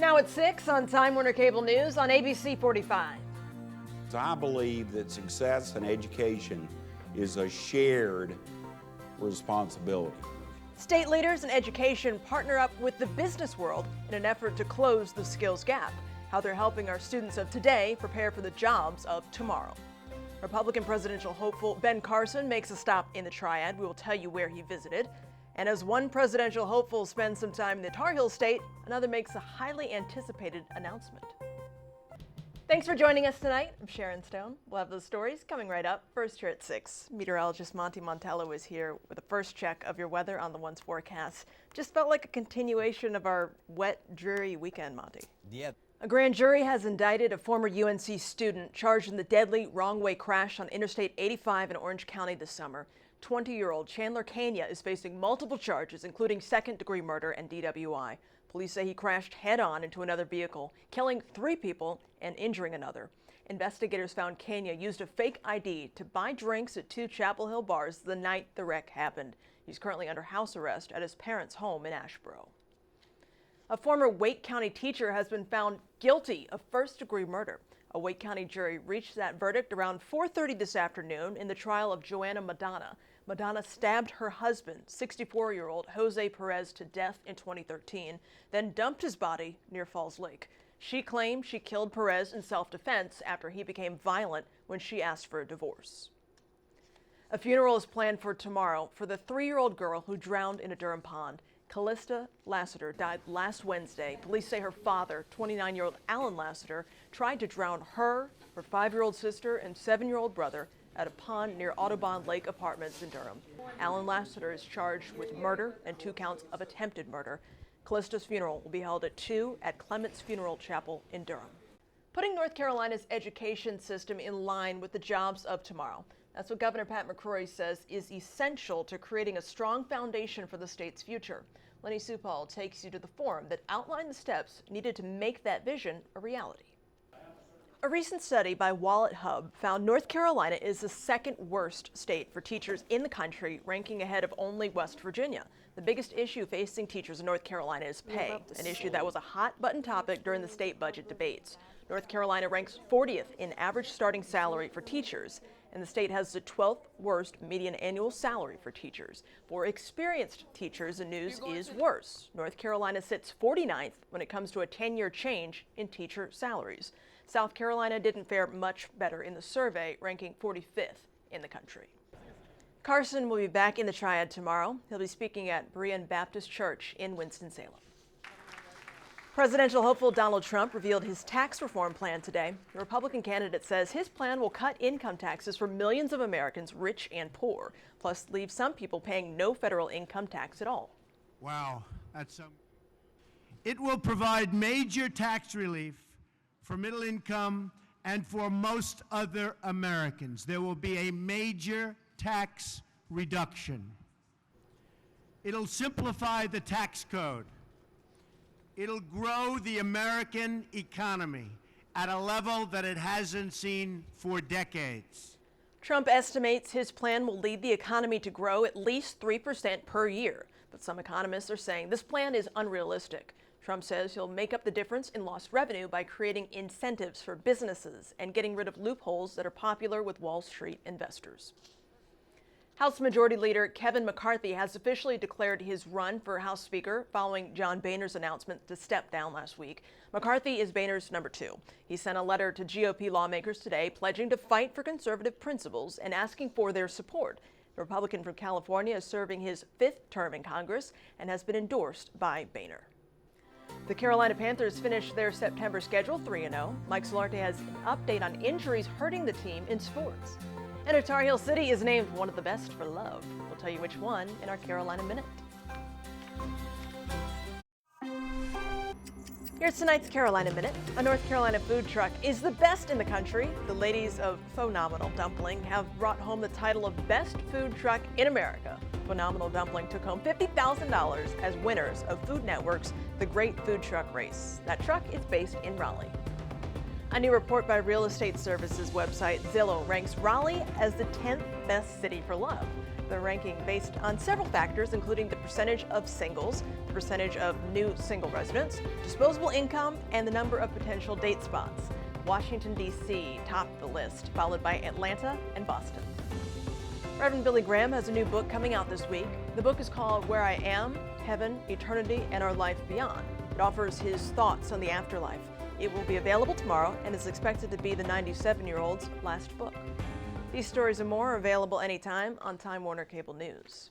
Now at 6 on Time Warner Cable News on ABC 45. I believe that success in education is a shared responsibility. State leaders in education partner up with the business world in an effort to close the skills gap. How they're helping our students of today prepare for the jobs of tomorrow. Republican presidential hopeful Ben Carson makes a stop in the Triad. We will tell you where he visited. And as one presidential hopeful spends some time in the Tar Heel State, another makes a highly anticipated announcement. Thanks for joining us tonight. I'm Sharon Stone. We'll have those stories coming right up. First here at 6. Meteorologist Monty Montello is here with a first check of your weather on the One's forecast. Just felt like a continuation of our wet, dreary weekend, Monty. Yeah. A grand jury has indicted a former UNC student charged in the deadly wrong-way crash on Interstate 85 in Orange County this summer. 20-year-old Chandler Kania is facing multiple charges, including second-degree murder and DWI. Police say he crashed head-on into another vehicle, killing 3 people and injuring another. Investigators found Kania used a fake ID to buy drinks at 2 Chapel Hill bars the night the wreck happened. He's currently under house arrest at his parents' home in Asheboro. A former Wake County teacher has been found guilty of first-degree murder. A Wake County jury reached that verdict around 4:30 this afternoon in the trial of Joanna Madonna. Madonna stabbed her husband, 64-year-old Jose Perez, to death in 2013, then dumped his body near Falls Lake. She claimed she killed Perez in self-defense after he became violent when she asked for a divorce. A funeral is planned for tomorrow for the 3-year-old girl who drowned in a Durham pond. Callista Lassiter died last Wednesday. Police say her father, 29-year-old Alan Lassiter, tried to drown her 5-year-old sister, and 7-year-old brother at a pond near Audubon Lake Apartments in Durham. Alan Lassiter is charged with murder and 2 counts of attempted murder. Callista's funeral will be held at 2 at Clements Funeral Chapel in Durham. Putting North Carolina's education system in line with the jobs of tomorrow. That's what Governor Pat McCrory says is essential to creating a strong foundation for the state's future. Lenny Supal takes you to the forum that outlined the steps needed to make that vision a reality. A recent study by Wallet Hub found North Carolina is the second worst state for teachers in the country, ranking ahead of only West Virginia. The biggest issue facing teachers in North Carolina is pay, an issue that was a hot-button topic during the state budget debates. North Carolina ranks 40th in average starting salary for teachers, and the state has the 12th worst median annual salary for teachers. For experienced teachers, the news is worse. North Carolina sits 49th when it comes to a 10-year change in teacher salaries. South Carolina didn't fare much better in the survey, ranking 45th in the country. Carson will be back in the Triad tomorrow. He'll be speaking at Berean Baptist Church in Winston-Salem. Presidential hopeful Donald Trump revealed his tax reform plan today. The Republican candidate says his plan will cut income taxes for millions of Americans, rich and poor, plus leave some people paying no federal income tax at all. Wow, that's It will provide major tax relief for middle income and for most other Americans. There will be a major tax reduction. It'll simplify the tax code. It'll grow the American economy at a level that it hasn't seen for decades. Trump estimates his plan will lead the economy to grow at least 3% per year. But some economists are saying this plan is unrealistic. Trump says he'll make up the difference in lost revenue by creating incentives for businesses and getting rid of loopholes that are popular with Wall Street investors. House Majority Leader Kevin McCarthy has officially declared his run for House Speaker following John Boehner's announcement to step down last week. McCarthy is Boehner's number 2. He sent a letter to GOP lawmakers today pledging to fight for conservative principles and asking for their support. The Republican from California is serving his 5th term in Congress and has been endorsed by Boehner. The Carolina Panthers finished their September schedule 3-0. Mike Solarte has an update on injuries hurting the team in sports. And a Tar Heel City is named one of the best for love. We'll tell you which one in our Carolina Minute. Here's tonight's Carolina Minute. A North Carolina food truck is the best in the country. The ladies of Phenomenal Dumpling have brought home the title of Best Food Truck in America. Phenomenal Dumpling took home $50,000 as winners of Food Network's The Great Food Truck Race. That truck is based in Raleigh. A new report by real estate services website Zillow ranks Raleigh as the 10th best city for love. The ranking based on several factors, including the percentage of singles, the percentage of new single residents, disposable income, and the number of potential date spots. Washington, D.C. topped the list, followed by Atlanta and Boston. Reverend Billy Graham has a new book coming out this week. The book is called Where I Am, Heaven, Eternity, and Our Life Beyond. It offers his thoughts on the afterlife. It will be available tomorrow and is expected to be the 97-year-old's last book. These stories and more are available anytime on Time Warner Cable News.